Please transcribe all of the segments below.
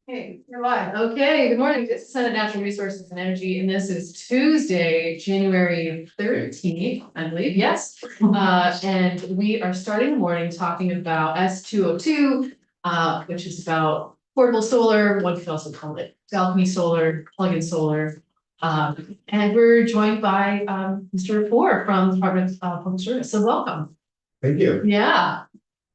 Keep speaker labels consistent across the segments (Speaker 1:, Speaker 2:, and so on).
Speaker 1: Hey, you're live. Okay, good morning. This is Senate Natural Resources and Energy, and this is Tuesday, January 13th, I believe, yes. And we are starting the morning talking about S202, which is about portable solar, one could also call it balcony solar, plug-in solar. And we're joined by Mr. Four from the Department of Public Service, so welcome.
Speaker 2: Thank you.
Speaker 1: Yeah,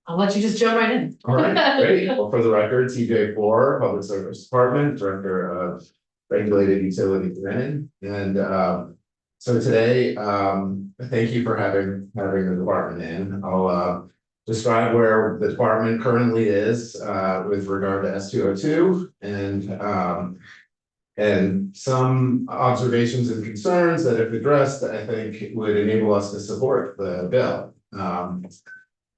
Speaker 1: I'll let you just jump right in.
Speaker 2: All right, great. Well, for the record, TJ4, Public Service Department, Director of Regulated Utility Planning. And so today, thank you for having the department in. I'll describe where the department currently is with regard to S202 and some observations and concerns that if addressed, I think would enable us to support the bill.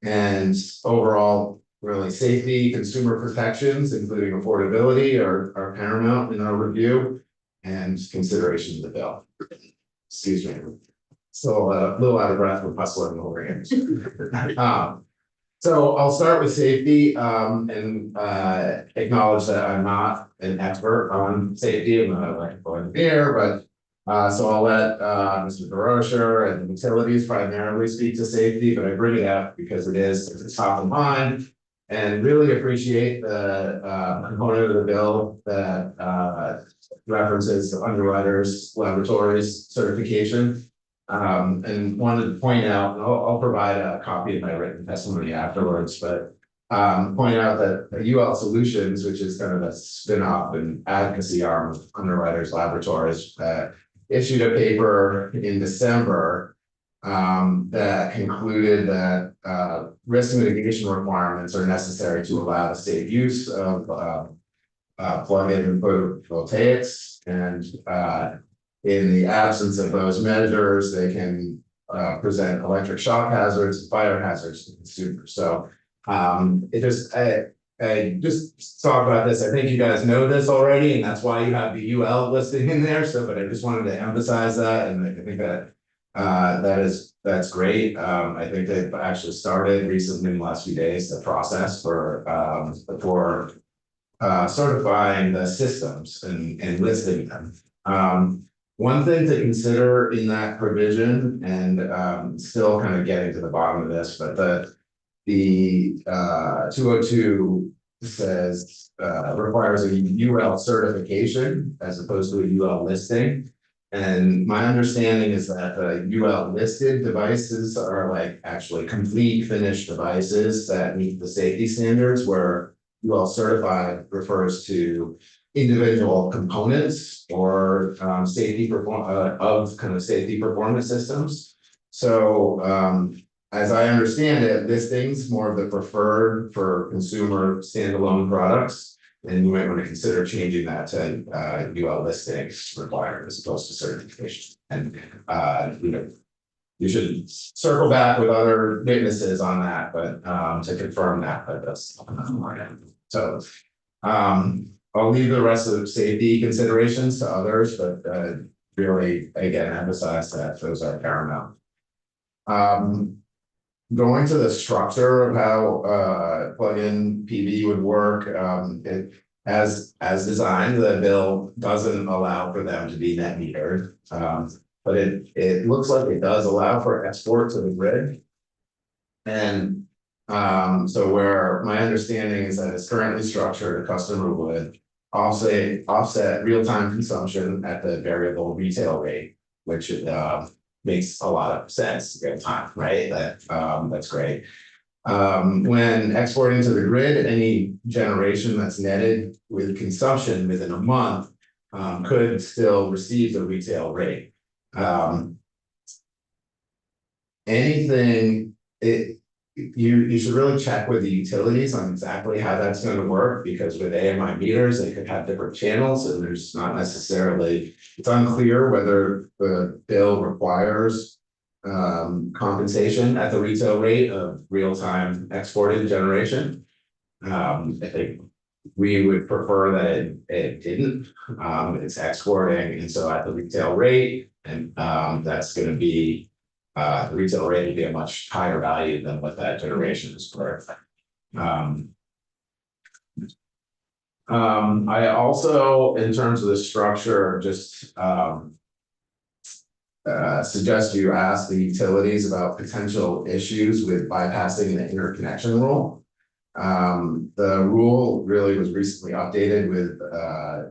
Speaker 2: And overall, really safety, consumer protections, including affordability, are paramount in our review and consideration of the bill. Excuse me. So a little out of breath with hustling over here. So I'll start with safety and acknowledge that I'm not an expert on safety. I'm not like going here, but so I'll let Mr. DeRocher and the utilities primarily speak to safety, but I bring it up because it's top of mind and really appreciate the component of the bill that references underwriters laboratories certification. And wanted to point out, and I'll provide a copy of my written testimony afterwards, but point out that UL Solutions, which is kind of a spin-off and advocacy arm of Underwriters Laboratories, issued a paper in December that concluded that risk mitigation requirements are necessary to allow the safe use of plug-in photovoltaics, and in the absence of those measures, they can present electric shock hazards, fire hazards to consumers. So I just talked about this. I think you guys know this already, and that's why you have the UL listing in there. So, but I just wanted to emphasize that, and I think that that's great. I think they've actually started recently in the last few days the process for certifying the systems and listing them. One thing to consider in that provision, and still kind of getting to the bottom of this, but the 202 says requires a UL certification as opposed to a UL listing. And my understanding is that the UL listed devices are like actually complete finished devices that meet the safety standards, where UL certified refers to individual components or safety performance systems. So as I understand it, listings more of the preferred for consumer standalone products, and you might want to consider changing that to UL listings required as opposed to certification. And you should circle back with other witnesses on that, but to confirm that, but that's so. I'll leave the rest of the safety considerations to others, but really, again, emphasize that those are paramount. Going to the structure of how plug-in PV would work, it as designed, the bill doesn't allow for them to be net metered, but it looks like it does allow for export to the grid. And so where my understanding is that it's currently structured, a customer would offset real-time consumption at the variable retail rate, which makes a lot of sense real time, right? That's great. When exporting to the grid, any generation that's netted with consumption within a month could still receive the retail rate. You should really check with the utilities on exactly how that's going to work, because with AMI meters, they could have different channels, and there's not necessarily, it's unclear whether the bill requires compensation at the retail rate of real-time exported generation. I think we would prefer that it didn't. It's exporting, and so at the retail rate, and that's going to be the retail rate would be a much higher value than what that generation is worth. I also, in terms of the structure, just suggest you ask the utilities about potential issues with bypassing the interconnection rule. The rule really was recently updated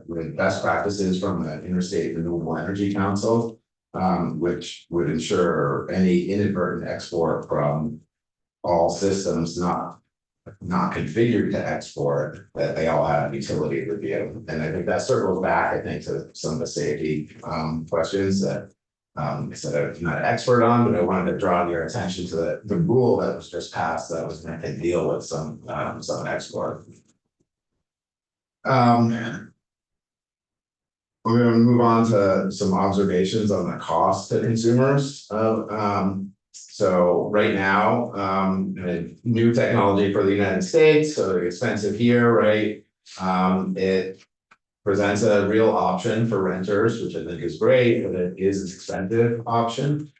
Speaker 2: with best practices from the Interstate Renewable Energy Council, which would ensure any inadvertent export from all systems not configured to export, that they all have utility review. And I think that circles back, I think, to some of the safety questions that I said I'm not an expert on, but I wanted to draw your attention to the rule that was just passed that was meant to deal with some export. We're going to move on to some observations on the cost to consumers. So right now, new technology for the United States, so expensive here, right? It presents a real option for renters, which I think is great, but it is an expensive option.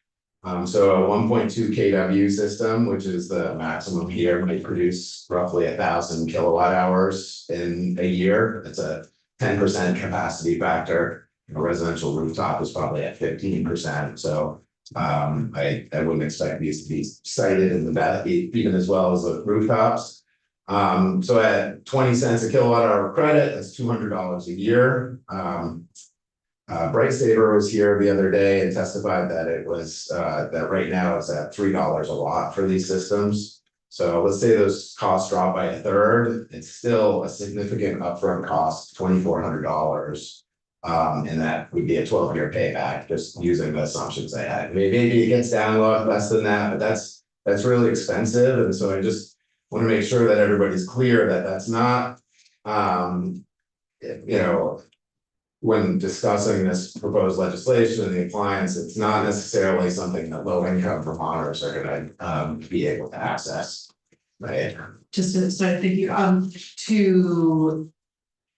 Speaker 2: So a 1.2 kW system, which is the maximum here, might produce roughly 1,000 kilowatt hours in a year. It's a 10% capacity factor. A residential rooftop is probably at 15%. So I wouldn't expect these to be cited in the back, even as well as the rooftops. So at 20 cents a kilowatt hour credit, that's $200 a year. Bright Saver was here the other day and testified that it was that right now it's at $3 a watt for these systems. So let's say those costs drop by a third, it's still a significant upfront cost, $2,400. And that would be a 12-year payback, just using the assumptions I had. Maybe it gets down a lot less than that, but that's really expensive. And so I just want to make sure that everybody's clear that that's not, when discussing this proposed legislation and the appliance, it's not necessarily something that low-income Vermonters are gonna be able to access, right?
Speaker 1: Just to start thinking, to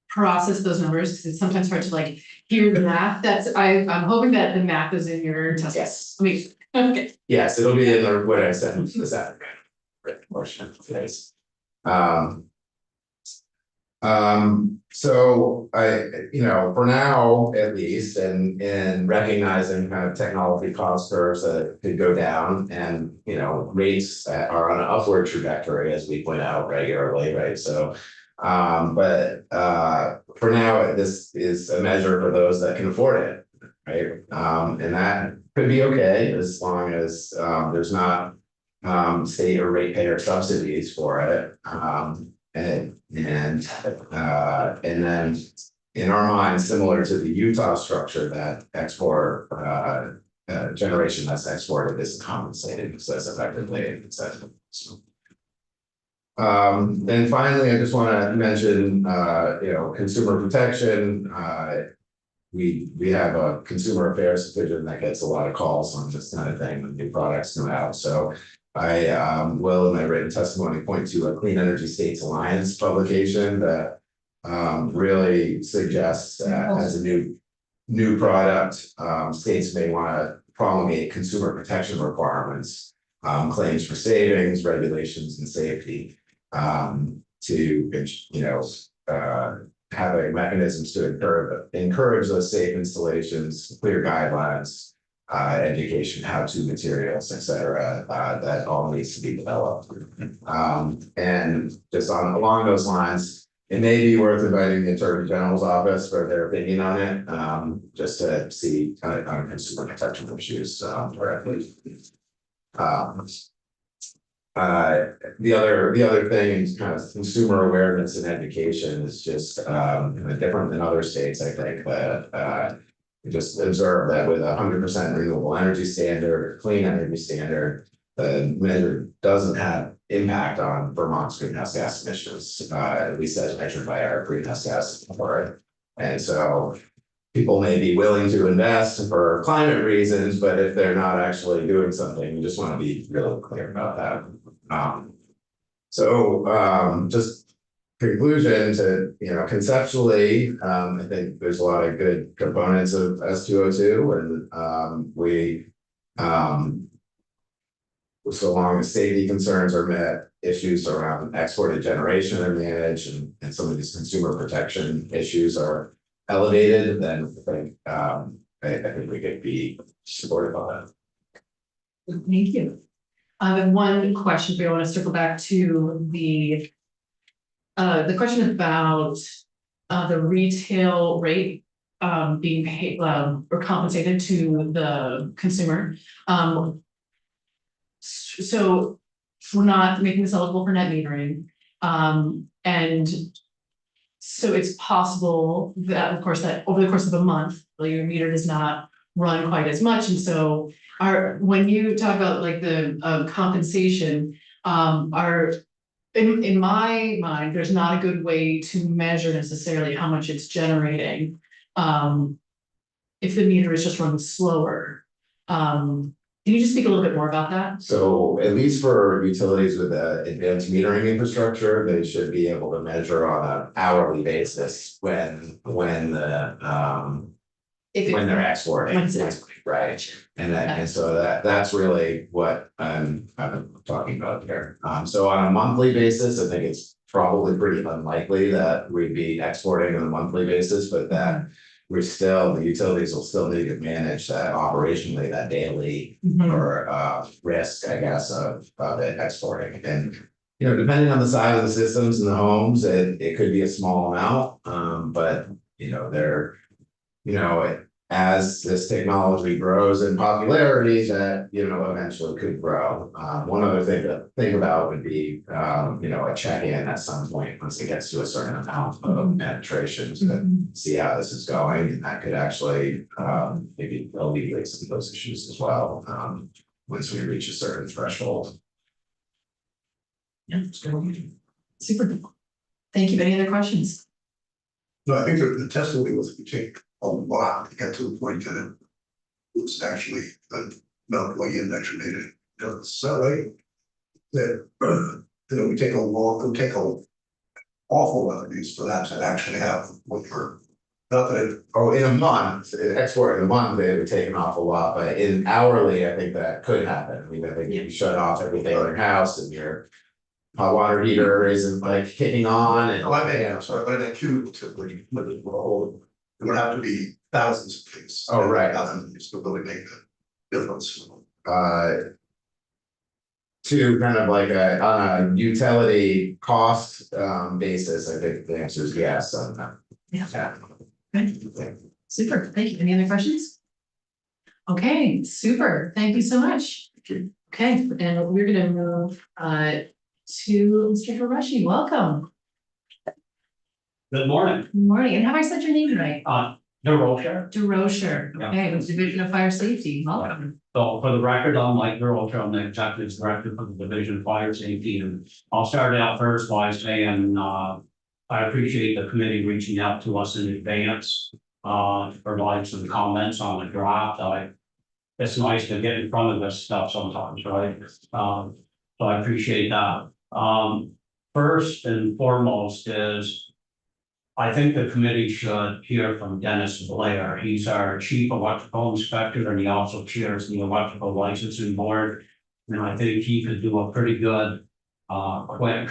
Speaker 1: process those numbers, because it's sometimes hard to like hear the math. I'm hoping that the math is in your test.
Speaker 2: Yes.
Speaker 1: Okay.
Speaker 2: Yes, it'll be in the, what I said this afternoon, written portion of today's. So for now, at least, and in recognizing kind of technology cost curves that could go down and, rates that are on an upward trajectory, as we point out regularly, right? So, for now, this is a measure for those that can afford it, right? And that could be okay as long as, there's not, state or ratepayer subsidies for it. And then in our minds, similar to the Utah structure, that export generation that's exported is compensated, so that's effectively an incentive. Then finally, I just want to mention, consumer protection. We have a consumer affairs division that gets a lot of calls on this kind of thing when new products come out. So I will, in my written testimony, point to a Clean Energy States Alliance publication that really suggests that as a new product, states may want to promulgate consumer protection requirements, claims for savings, regulations, and safety, to having mechanisms to encourage those safe installations, clear guidelines, education, how-to materials, etc. That all needs to be developed. And just along those lines, it may be worth inviting the Attorney General's office for their opinion on it, just to see on consumer protection issues directly. The other thing is kind of consumer awareness and education is just different than other states. I think that just observe that with 100% renewable energy standard, clean energy standard, the measure doesn't have impact on Vermont's greenhouse gas emissions, at least as measured by our greenhouse gas report. And so people may be willing to invest for climate reasons, but if they're not actually doing something, you just want to be really clear about that. Just conclusion to, conceptually, I think there's a lot of good components of S202, and so long as safety concerns are met, issues around exported generation are managed and some of these consumer protection issues are elevated, then I think we could be supportive of that.
Speaker 1: Thank you. I have one question for you. I want to circle back to the question about the retail rate being paid or compensated to the consumer. So we're not making this eligible for net metering. And so it's possible that, of course, that over the course of a month, your meter does not run quite as much. And so when you talk about like the compensation, in my mind, there's not a good way to measure necessarily how much it's generating. If the meter is just running slower. Can you just speak a little bit more about that?
Speaker 2: So at least for utilities with advanced metering infrastructure, they should be able to measure on an hourly basis when they're exporting.
Speaker 1: When it's exporting.
Speaker 2: Right. And so that's really what I'm talking about here. So on a monthly basis, I think it's probably pretty unlikely that we'd be exporting on a monthly basis, but that the utilities will still need to manage that operationally, that daily or risk, I guess, of it exporting. And depending on the size of the systems in the homes, it could be a small amount. But as this technology grows in popularity, that eventually could grow. One other thing to think about would be a check-in at some point once it gets to a certain amount of penetration to see how this is going, and that could actually maybe alleviate some of those issues as well once we reach a certain threshold.
Speaker 1: Yeah, super. Thank you. Any other questions?
Speaker 3: No, I think the testimony was to take a lot to get to the point that it was actually not what you made it. So right, that we take an awful lot of these for that to actually happen. Not that
Speaker 2: in a month, export in a month, they would take an awful lot, but in hourly, I think that could happen. I mean, I think if you shut off everything in your house and your hot water heater isn't like kicking on and.
Speaker 3: but I cumulatively, it would have to be thousands of things.
Speaker 2: Oh, right.
Speaker 3: Thousands to really make the difference.
Speaker 2: To kind of like on a utility cost basis, I think the answer is yes on that.
Speaker 1: Yeah. Good. Super. Thank you. Any other questions? Okay, super. Thank you so much. Okay, and we're gonna move to Mr. Hiroshi. Welcome.
Speaker 4: Good morning.
Speaker 1: Good morning. And have I said your name right?
Speaker 4: DeRocher.
Speaker 1: DeRocher.
Speaker 4: Yeah.
Speaker 1: Okay, with Division of Fire Safety. Welcome.
Speaker 4: So for the record, I'm Mike DeRocher. I'm the Executive Director for the Division of Fire Safety. And I'll start out first by saying I appreciate the committee reaching out to us in advance to provide some comments on the draft. It's nice to get in front of this stuff sometimes, right? So I appreciate that. First and foremost is I think the committee should hear from Dennis Blair. He's our chief electrical inspector and he also chairs the electrical licensing board. And I think he could do a pretty good, quick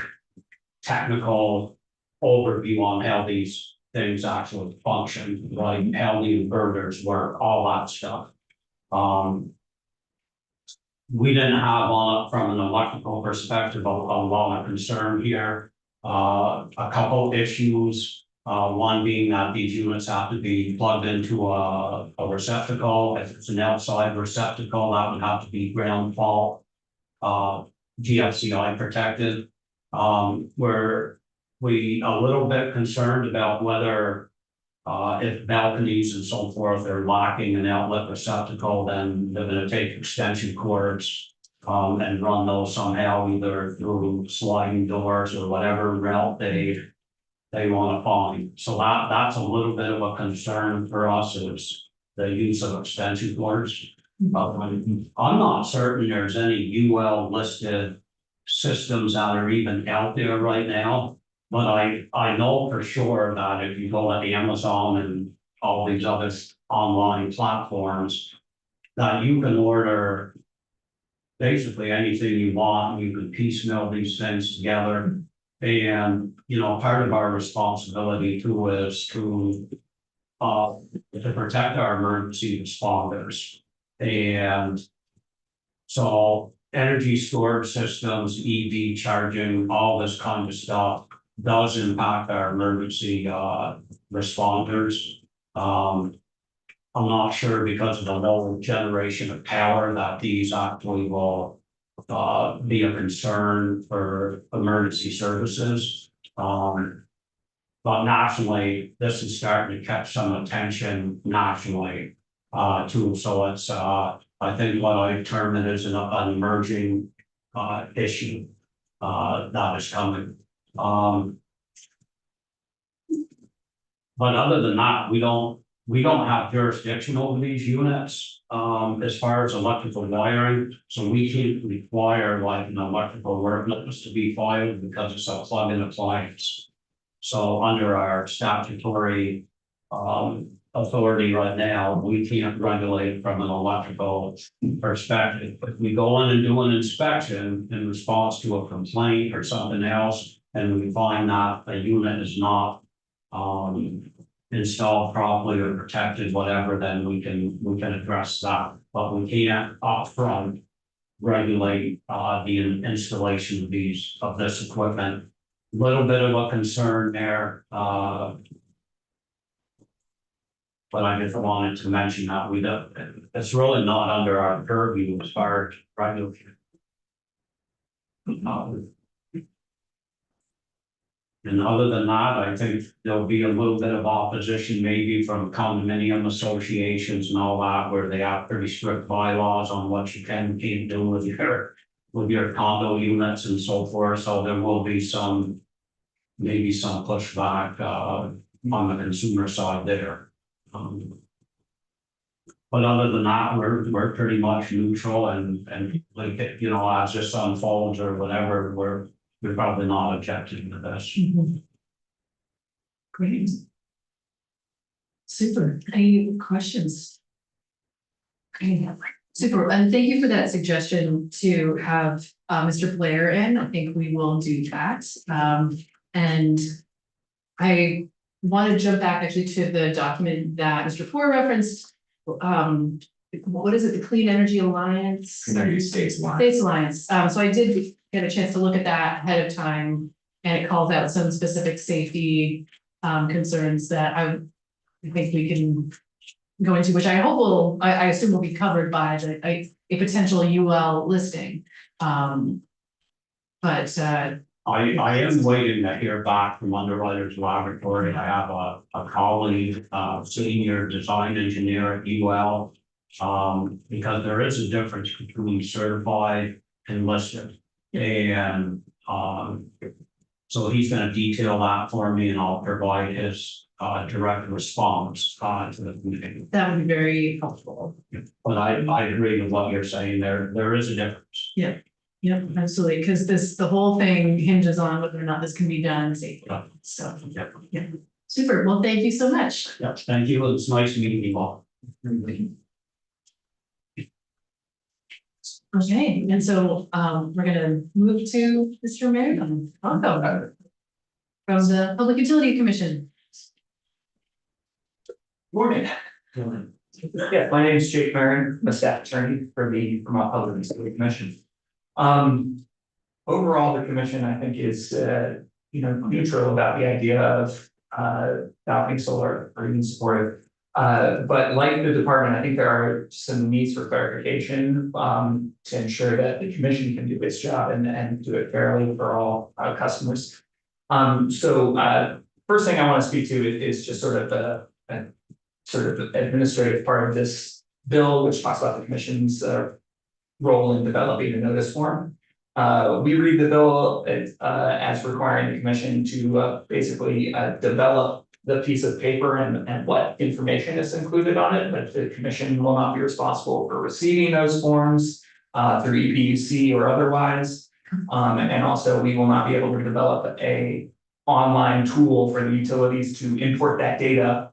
Speaker 4: technical overview on how these things actually function, like how the inverters work, all that stuff. We didn't have from an electrical perspective a lot of concern here. A couple issues. One being that these units have to be plugged into a receptacle. If it's an outside receptacle, that would have to be ground fault, GFCI protected. We're a little bit concerned about whether if balconies and so forth are lacking an outlet receptacle, then they're going to take extension cords and run those somehow, either through sliding doors or whatever route they want to find. So that's a little bit of a concern for us, is the use of extension cords. I'm not certain there's any UL listed systems that are even out there right now, but I know for sure that if you go to Amazon and all these other online platforms, that you can order basically anything you want, you can piecemeal these things together. And, you know, part of our responsibility too is to protect our emergency responders. And so energy storage systems, EV charging, all this kind of stuff does impact our emergency responders. I'm not sure because of the low generation of power that these actually will be a concern for emergency services. But nationally, this is starting to catch some attention nationally too. So it's I think what I term it as an emerging issue that is coming. But other than that, we don't have jurisdiction over these units as far as electrical wiring. So we can't require like an electrical work notice to be filed because it's a plug-in appliance. So under our statutory authority right now, we can't regulate from an electrical perspective. If we go in and do an inspection in response to a complaint or something else, and we find that a unit is not installed properly or protected, whatever, then we can address that. But we can't upfront regulate the installation of this equipment. Little bit of a concern there, but I just wanted to mention that we don't, it's really not under our purview as far as regulation. And other than that, I think there'll be a little bit of opposition maybe from condominium associations and all that, where they have pretty strict bylaws on what you can and can't do with your condo units and so forth. So there will be maybe some pushback on the consumer side there. But other than that, we're pretty much neutral and like, you know, as this unfolds or whatever, we're probably not objecting to this.
Speaker 1: Great. Super. Any questions? Okay, super. And thank you for that suggestion to have Mr. Blair in. I think we will do that. And I want to jump back actually to the document that Mr. Poor referenced. What is it? The Clean Energy Alliance?
Speaker 2: Energy States Alliance.
Speaker 1: States Alliance. So I did get a chance to look at that ahead of time, and it calls out some specific safety concerns that I think we can go into, which I hope I assume will be covered by a potential UL listing. But
Speaker 4: I am waiting to hear back from Underwriters Laboratory. I have a colleague, senior design engineer at UL. Because there is a difference between certified and listed. And so he's gonna detail that for me and I'll provide his direct response to the meeting.
Speaker 1: that would be very helpful.
Speaker 4: But I agree with what you're saying, there is a difference.
Speaker 1: Yep, absolutely, because the whole thing hinges on whether or not this can be done safely. So,
Speaker 4: Yep.
Speaker 1: yeah, super. Well, thank you so much.
Speaker 4: Yep, thank you, it's nice meeting you all.
Speaker 1: Okay, and so we're gonna move to Mr. Merriman. Welcome. From the Public Utility Commission.
Speaker 5: Morning. Yeah, my name is Jake Marin, I'm a staff attorney for the Vermont Public Utility Commission. Overall, the commission, I think, is neutral about the idea of adopting solar or even supportive. But like the department, I think there are some needs for clarification to ensure that the commission can do its job and do it fairly for all customers. So first thing I want to speak to is just sort of the administrative part of this bill, which talks about the commission's role in developing a notice form. We read the bill as requiring the commission to basically develop the piece of paper and what information is included on it, but the commission will not be responsible for receiving those forms through EPUC or otherwise. And also we will not be able to develop a online tool for the utilities to import that data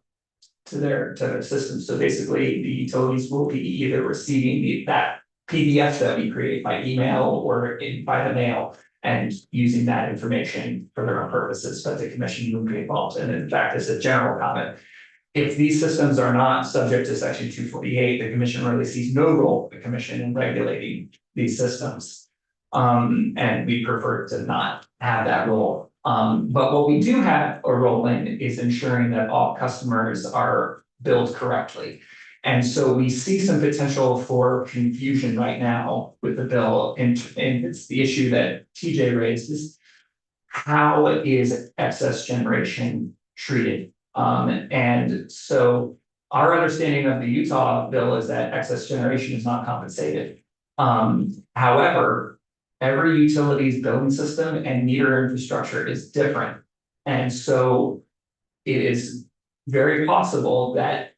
Speaker 5: to their system. So basically the utilities will be either receiving that PDF that we create by email or by the mail, and using that information for their own purposes, but the commission would be involved. And in fact, as a general comment, if these systems are not subject to section 248, the commission really sees no role for the commission in regulating these systems. And we prefer to not have that role. But what we do have a role in is ensuring that all customers are billed correctly. And so we see some potential for confusion right now with the bill, and it's the issue that TJ raised, is how is excess generation treated? And so our understanding of the Utah bill is that excess generation is not compensated. However, every utility's billing system and meter infrastructure is different. And so it is very possible that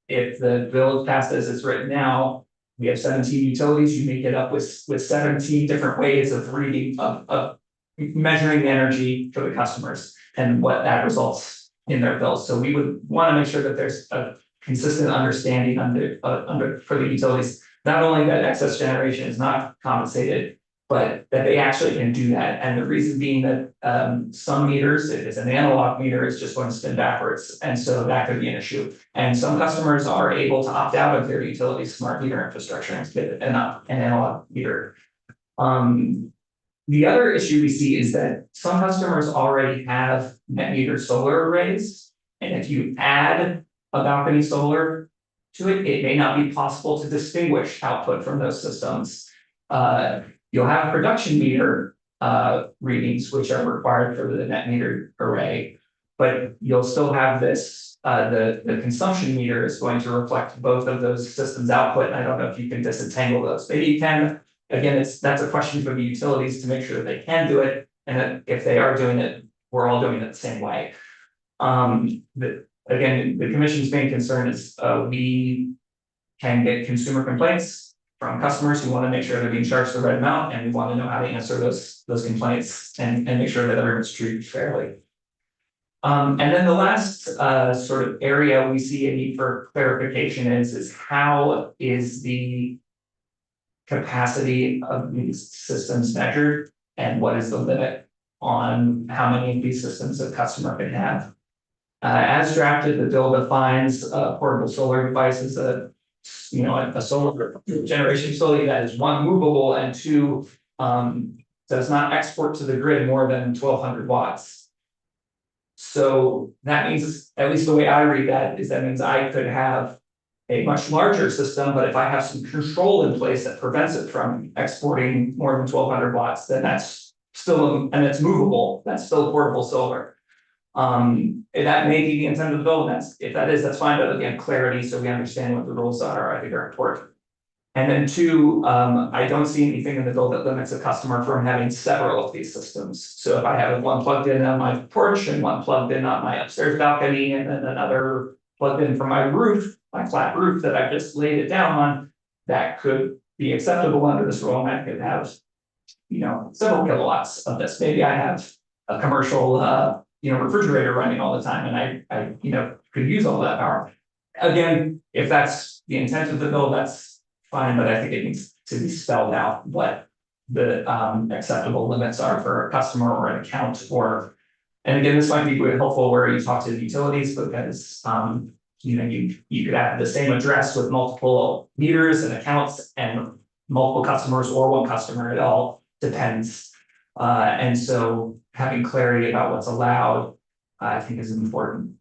Speaker 5: if the bill is passed as it's written now, we have 17 utilities, you may get up with 17 different ways of reading, of measuring energy for the customers and what that results in their bills. So we would want to make sure that there's a consistent understanding for the utilities, not only that excess generation is not compensated, but that they actually can do that. And the reason being that some meters, if it's an analog meter, it's just going to spin backwards. And so that could be an issue. And some customers are able to opt out of their utility smart meter infrastructure and get an analog meter. The other issue we see is that some customers already have net meter solar arrays. And if you add a balcony solar to it, it may not be possible to distinguish output from those systems. You'll have production meter readings, which are required for the net meter array, but you'll still have this, the consumption meter is going to reflect both of those systems output. I don't know if you can disentangle those. Maybe you can. Again, that's a question for the utilities to make sure that they can do it. And that if they are doing it, we're all doing it the same way. Again, the commission's main concern is we can get consumer complaints from customers who want to make sure they're being charged the right amount, and we want to know how to answer those complaints and make sure that everyone's treated fairly. And then the last sort of area we see a need for clarification is how is the capacity of these systems measured, and what is the limit on how many of these systems a customer can have. As drafted, the bill defines a portable solar device as a solar generation facility that is one, movable, and two, does not export to the grid more than 1,200 watts. So that means, at least the way I read that, is that means I could have a much larger system, but if I have some control in place that prevents it from exporting more than 1,200 watts, then that's still, and it's movable, that's still portable solar. That may be the intent of the bill, and if that is, that's fine, but again, clarity, so we understand what the rules are, I think are important. And then two, I don't see anything in the bill that limits a customer from having several of these systems. So if I have one plugged in on my porch and one plugged in on my upstairs balcony, and then another plugged in from my roof, my flat roof that I just laid it down on, that could be acceptable under this rule, and I could have, several kilowatts of this. Maybe I have a commercial, refrigerator running all the time, and I could use all that power. Again, if that's the intent of the bill, that's fine, but I think it needs to be spelled out what the acceptable limits are for a customer or an account, and again, this might be helpful where you talk to the utilities, because you could have the same address with multiple meters and accounts and multiple customers, or one customer. It all depends. And so having clarity about what's allowed, I think, is important.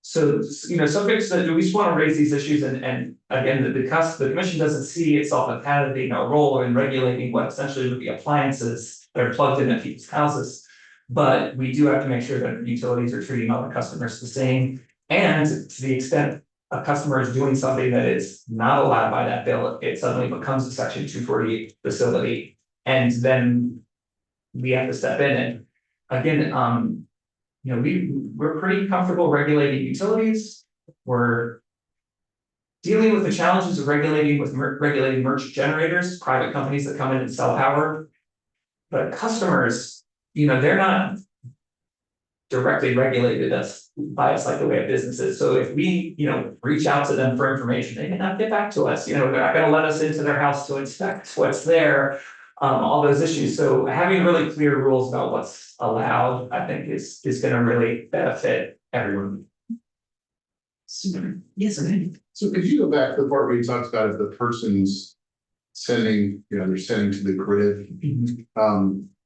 Speaker 5: So subjects that we just want to raise these issues, and again, the commission doesn't see itself as having a role in regulating what essentially would be appliances that are plugged in at people's houses. But we do have to make sure that utilities are treating all the customers the same. And to the extent a customer is doing something that is not allowed by that bill, it suddenly becomes a section 248 facility. And then we have to step in. And again, we're pretty comfortable regulating utilities. We're dealing with the challenges of regulating merchant generators, private companies that come in and sell power. But customers, they're directly regulated us by us like the way of businesses. So if we, reach out to them for information, they may not get back to us, they're not gonna let us into their house to inspect what's there. All those issues. So having really clear rules about what's allowed, I think is gonna really benefit everyone.
Speaker 1: Yes,
Speaker 6: So could you go back to the part where you talked about if the person's sending, they're sending to the grid,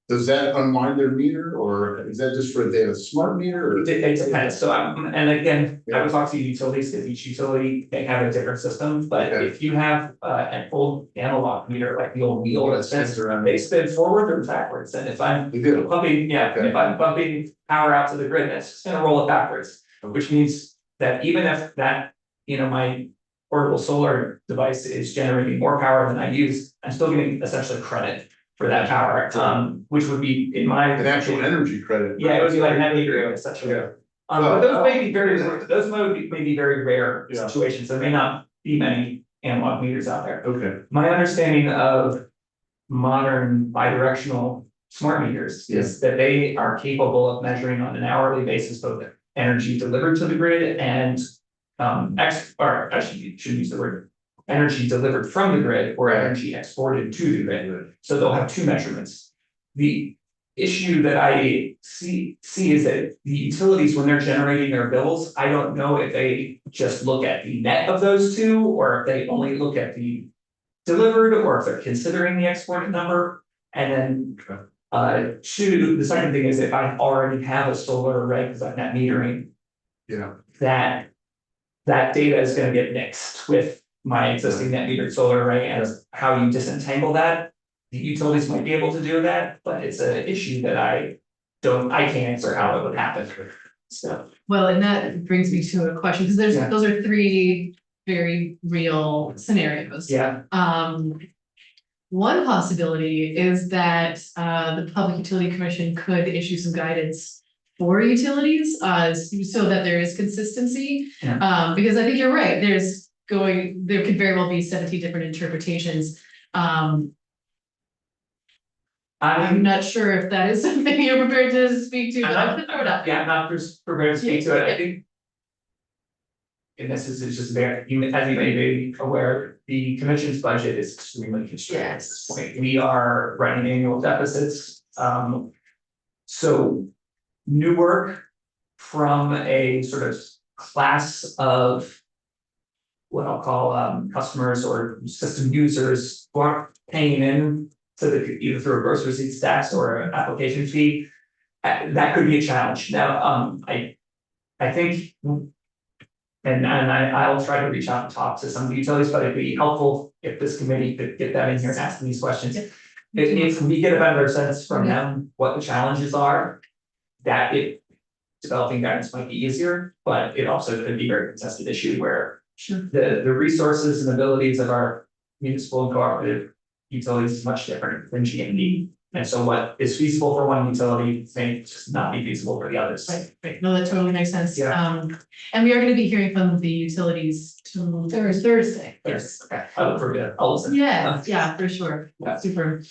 Speaker 6: does that unwind their meter, or is that just for if they have a smart meter, or?
Speaker 5: It depends, so and again, I would talk to utilities, because each utility may have a different system, but
Speaker 6: Okay.
Speaker 5: if you have an old analog meter, like the old wheel that spins
Speaker 6: around.
Speaker 5: they spin forward or backwards, and if I'm
Speaker 6: They do.
Speaker 5: pumping,
Speaker 6: Okay.
Speaker 5: if I'm pumping power out to the grid, that's just gonna roll it backwards. Which means that even if that, my portable solar device is generating more power than I use, I'm still getting essentially credit for that power, which would be in my.
Speaker 6: An actual energy credit.
Speaker 5: Yeah, it would be like net metering essentially.
Speaker 6: Yeah.
Speaker 5: But those may be very rare
Speaker 6: Yeah.
Speaker 5: situations, there may not be many analog meters out there.
Speaker 6: Okay,
Speaker 5: My understanding of modern bidirectional smart meters is that they are capable of measuring on an hourly basis both energy delivered to the grid and or actually should use the word energy delivered from the grid or energy exported to the grid. So they'll have two measurements. The issue that I see is that the utilities, when they're generating their bills, I don't know if they just look at the net of those two, or if they only look at the delivered, or if they're considering the exported number. And then two, the second thing is if I already have a solar array, because I'm net metering,
Speaker 6: yeah,
Speaker 5: that data is gonna get mixed with my existing net metered solar array, and how you disentangle that. The utilities might be able to do that, but it's an issue that I can't answer how it would happen. So,
Speaker 1: well, and that brings me to a question, because
Speaker 5: Yeah.
Speaker 1: those are three very real scenarios.
Speaker 5: yeah,
Speaker 1: One possibility is that the Public Utility Commission could issue some guidance for utilities, so that there is consistency. Because I think you're right, there could very well be 17 different interpretations. I'm not sure if that is something you're prepared to speak to, but I'll throw it out.
Speaker 5: I'm not prepared to speak to it, I think. And this is just very, as you may be aware, the commission's budget is extremely constrained at this point. We are running annual deficits, so new work from a sort of class of what I'll call customers or system users who aren't paying in to the, either through a gross receipts tax or an application fee. That could be a challenge. Now, I think, and I'll try to reach out and talk to some of the utilities, but it'd be helpful if this committee could get them in here and ask them these questions. If we get a better sense from them what the challenges are, that developing guidance might be easier, but it also could be a very contested issue where the resources and abilities of our municipal and cooperative utilities is much different than GMD. And so what is feasible for one utility may just not be feasible for the others.
Speaker 1: Right, no, that totally makes sense.
Speaker 5: Yeah.
Speaker 1: And we are gonna be hearing from the utilities Thursday.
Speaker 5: Yes, okay, I look forward to it, I'll listen.
Speaker 1: Yeah, for sure.
Speaker 5: Yeah.
Speaker 1: Super.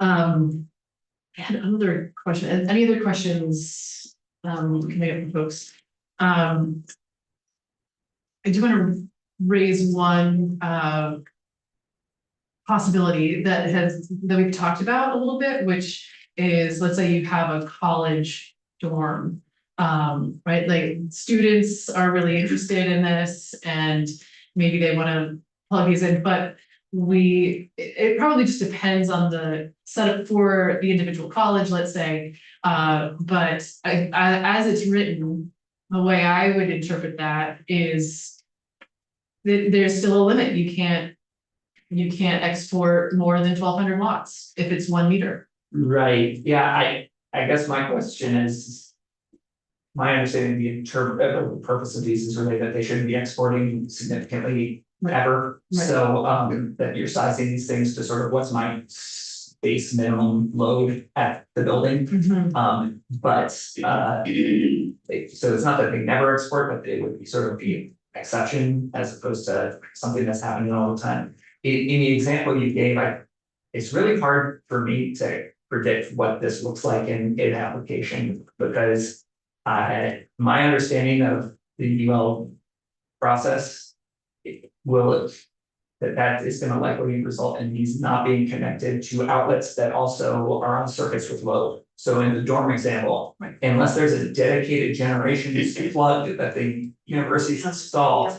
Speaker 1: I had another question, any other questions, can I get from folks? I do wanna raise one, possibility that we've talked about a little bit, which is, let's say you have a college dorm. Right, like students are really interested in this and maybe they wanna plug these in, but it probably just depends on the setup for the individual college, let's say. But as it's written, the way I would interpret that is that there's still a limit. You can't export more than 1,200 watts if it's 1 meter.
Speaker 5: Right, yeah, I guess my question is. My understanding, the purpose of these is really that they shouldn't be exporting significantly ever.
Speaker 1: Right.
Speaker 5: So, that you're sizing these things to sort of what's my base minimum load at the building. But, so it's not that they never export, but it would be sort of the exception as opposed to something that's happening all the time. In the example you gave, it's really hard for me to predict what this looks like in application, because My understanding of the UL process. That is gonna likely result in these not being connected to outlets that also are on circuits with load. So in the dorm example, unless there's a dedicated generation plug that the university has installed.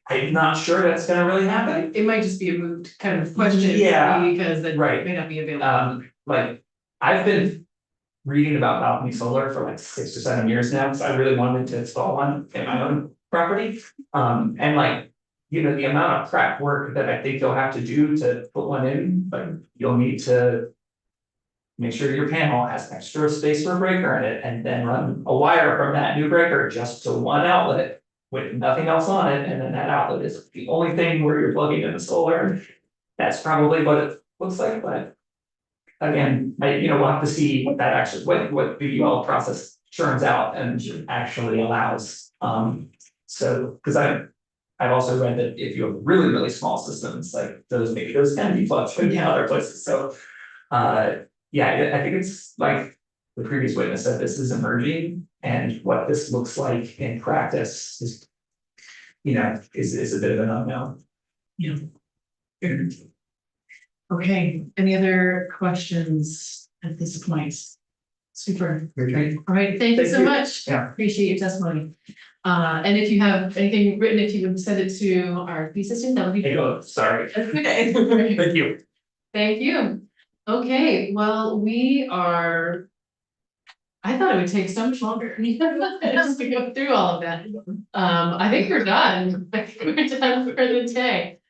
Speaker 5: I'm not sure that's gonna really happen.
Speaker 1: It might just be a moot kind of question.
Speaker 5: Yeah,
Speaker 1: Because it
Speaker 5: right.
Speaker 1: may not be available.
Speaker 5: Like, I've been reading about balcony solar for like 6 or 7 years now, because I really wanted to install one in my own property. And like, the amount of prep work that I think you'll have to do to put one in, like, you'll need to make sure your panel has extra space for a breaker in it, and then run a wire from that new breaker just to one outlet with nothing else on it, and then that outlet is the only thing where you're plugging in the solar. That's probably what it looks like, but again, we'll have to see what that actually, what the UL process turns out and actually allows. So, because I've also read that if you have really, really small systems, like those can be plugged in other places, so. Yeah, I think it's like the previous witness said, this is emerging, and what this looks like in practice is. Is a bit of an unknown.
Speaker 1: Yeah. Okay, any other questions at this point? Super, great, all right, thank you
Speaker 5: Thank
Speaker 1: so
Speaker 5: you.
Speaker 1: much.
Speaker 5: Yeah.
Speaker 1: Appreciate your testimony. And if you have anything written, if you would send it to our fee system, that would be.
Speaker 5: Hey, oh, sorry.
Speaker 1: That's okay.
Speaker 5: Thank you.
Speaker 1: Thank you. Okay, well, we are. I thought it would take so much longer just to go through all of that. I think we're done. I think we're done for the day.